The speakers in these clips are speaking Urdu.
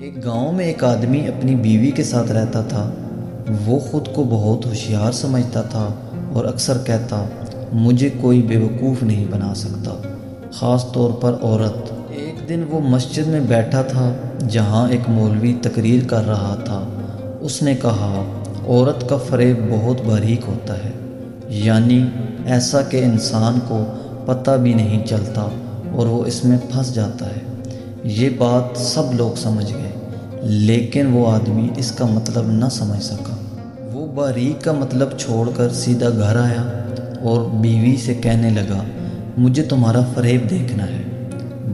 ایک گاؤں میں ایک آدمی اپنی بیوی کے ساتھ رہتا تھا۔ وہ خود کو بہت ہوشیار سمجھتا تھا اور اکثر کہتا، مجھے کوئی بیوقوف نہیں بنا سکتا، خاص طور پر عورت۔ ایک دن وہ مسجد میں بیٹھا تھا جہاں ایک مولوی تقریر کر رہا تھا۔ اس نے کہا، عورت کا فریب بہت باریک ہوتا ہے، یعنی ایسا کہ انسان کو پتہ بھی نہیں چلتا اور وہ اس میں پھنس جاتا ہے۔ یہ بات سب لوگ سمجھ گئے، لیکن وہ آدمی اس کا مطلب نہ سمجھ سکا۔ وہ باریک کا مطلب چھوڑ کر سیدھا گھر آیا اور بیوی سے کہنے لگا، مجھے تمہارا فریب دیکھنا ہے۔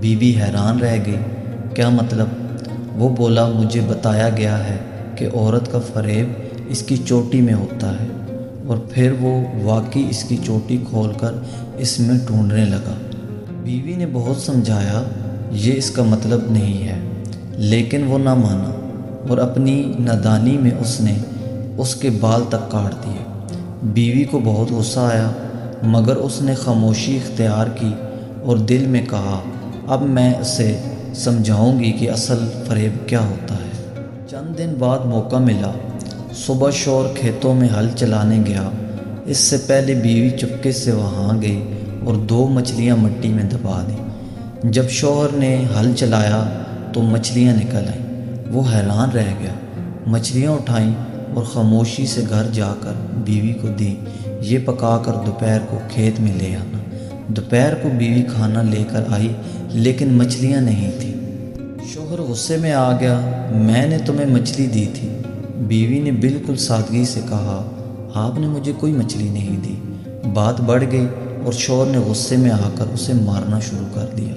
بیوی حیران رہ گئی، کیا مطلب؟ وہ بولا، مجھے بتایا گیا ہے کہ عورت کا فریب اس کی چوٹی میں ہوتا ہے۔ اور پھر وہ واقعی اس کی چوٹی کھول کر اس میں ڈھونڈنے لگا۔ بیوی نے بہت سمجھایا، یہ اس کا مطلب نہیں ہے، لیکن وہ نہ مانا اور اپنی نادانی میں اس نے اس کے بال تک کاٹ دیے۔ بیوی کو بہت غصہ آیا، مگر اس نے خاموشی اختیار کی اور دل میں کہا، اب میں اسے سمجھاؤں گی کہ اصل فریب کیا ہوتا ہے۔ چند دن بعد موقع ملا۔ صبح شوہر کھیتوں میں ہل چلانے گیا۔ اس سے پہلے بیوی چپکے سے وہاں گئی اور 2 مچھلیاں مٹی میں دبا دیں۔ جب شوہر نے ہل چلایا تو مچھلیاں نکل آئیں۔ وہ حیران رہ گیا، مچھلیاں اٹھائیں اور خاموشی سے گھر جا کر بیوی کو دی، یہ پکا کر دوپہر کو کھیت میں لے آنا۔ دوپہر کو بیوی کھانا لے کر آئی، لیکن مچھلیاں نہیں تھیں۔ شوہر غصے میں آ گیا، میں نے تمہیں مچھلی دی تھی۔ بیوی نے بالکل سادگی سے کہا، آپ نے مجھے کوئی مچھلی نہیں دی۔ بات بڑھ گئی اور شوہر نے غصے میں آ کر اسے مارنا شروع کر دیا۔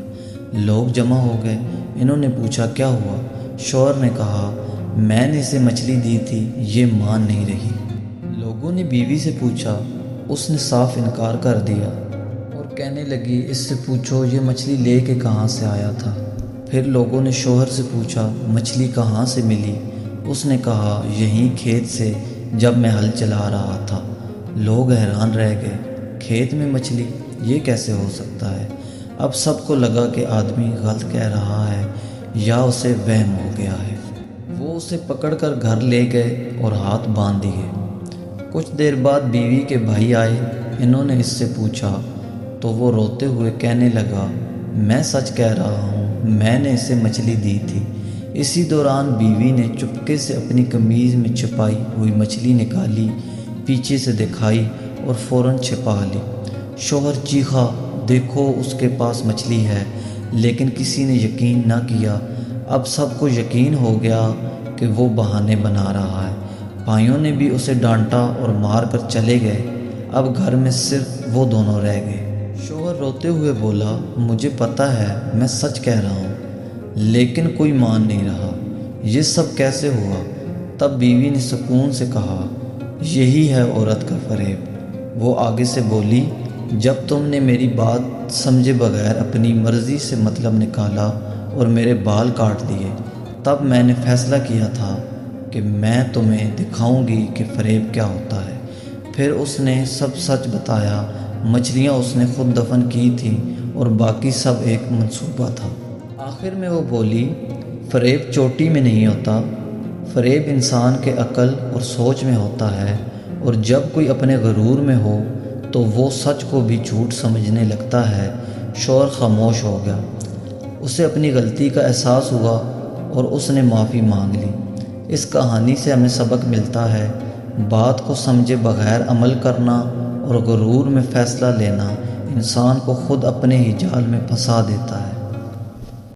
لوگ جمع ہو گئے، انہوں نے پوچھا، کیا ہوا؟ شوہر نے کہا، میں نے اسے مچھلی دی تھی، یہ مان نہیں رہی۔ لوگوں نے بیوی سے پوچھا، اس نے صاف انکار کر دیا اور کہنے لگی، اس سے پوچھو یہ مچھلی لے کے کہاں سے آیا تھا۔ پھر لوگوں نے شوہر سے پوچھا، مچھلی کہاں سے ملی؟ اس نے کہا، یہیں کھیت سے، جب میں ہل چلا رہا تھا۔ لوگ حیران رہ گئے، کھیت میں مچھلی، یہ کیسے ہو سکتا ہے؟ اب سب کو لگا کہ آدمی غلط کہہ رہا ہے یا اسے وہم ہو گیا ہے۔ وہ اسے پکڑ کر گھر لے گئے اور ہاتھ باندھ دیے۔ کچھ دیر بعد بیوی کے بھائی آئے، انہوں نے اس سے پوچھا تو وہ روتے ہوئے کہنے لگا، میں سچ کہہ رہا ہوں، میں نے اسے مچھلی دی تھی۔ اسی دوران بیوی نے چپکے سے اپنی قمیض میں چھپائی ہوئی مچھلی نکالی، پیچھے سے دکھائی اور فوراً چھپا لی۔ شوہر چیخا، دیکھو اس کے پاس مچھلی ہے، لیکن کسی نے یقین نہ کیا۔ اب سب کو یقین ہو گیا کہ وہ بہانے بنا رہا ہے۔ بھائیوں نے بھی اسے ڈانٹا اور مار کر چلے گئے۔ اب گھر میں صرف وہ دونوں رہ گئے۔ شوہر روتے ہوئے بولا، مجھے پتہ ہے میں سچ کہہ رہا ہوں، لیکن کوئی مان نہیں رہا، یہ سب کیسے ہوا؟ تب بیوی نے سکون سے کہا، یہی ہے عورت کا فریب۔ وہ آگے سے بولی، جب تم نے میری بات سمجھے بغیر اپنی مرضی سے مطلب نکالا اور میرے بال کاٹ دیے، تب میں نے فیصلہ کیا تھا کہ میں تمہیں دکھاؤں گی کہ فریب کیا ہوتا ہے۔ پھر اس نے سب سچ بتایا، مچھلیاں اس نے خود دفن کی تھیں اور باقی سب ایک منصوبہ تھا۔ آخر میں وہ بولی، فریب چوٹی میں نہیں ہوتا، فریب انسان کے عقل اور سوچ میں ہوتا ہے، اور جب کوئی اپنے غرور میں ہو تو وہ سچ کو بھی جھوٹ سمجھنے لگتا ہے۔ شوہر خاموش ہو گیا، اسے اپنی غلطی کا احساس ہوا اور اس نے معافی مانگ لی۔ اس کہانی سے ہمیں سبق ملتا ہے، بات کو سمجھے بغیر عمل کرنا اور غرور میں فیصلہ لینا انسان کو خود اپنے ہی جال میں پھنسا دیتا ہے۔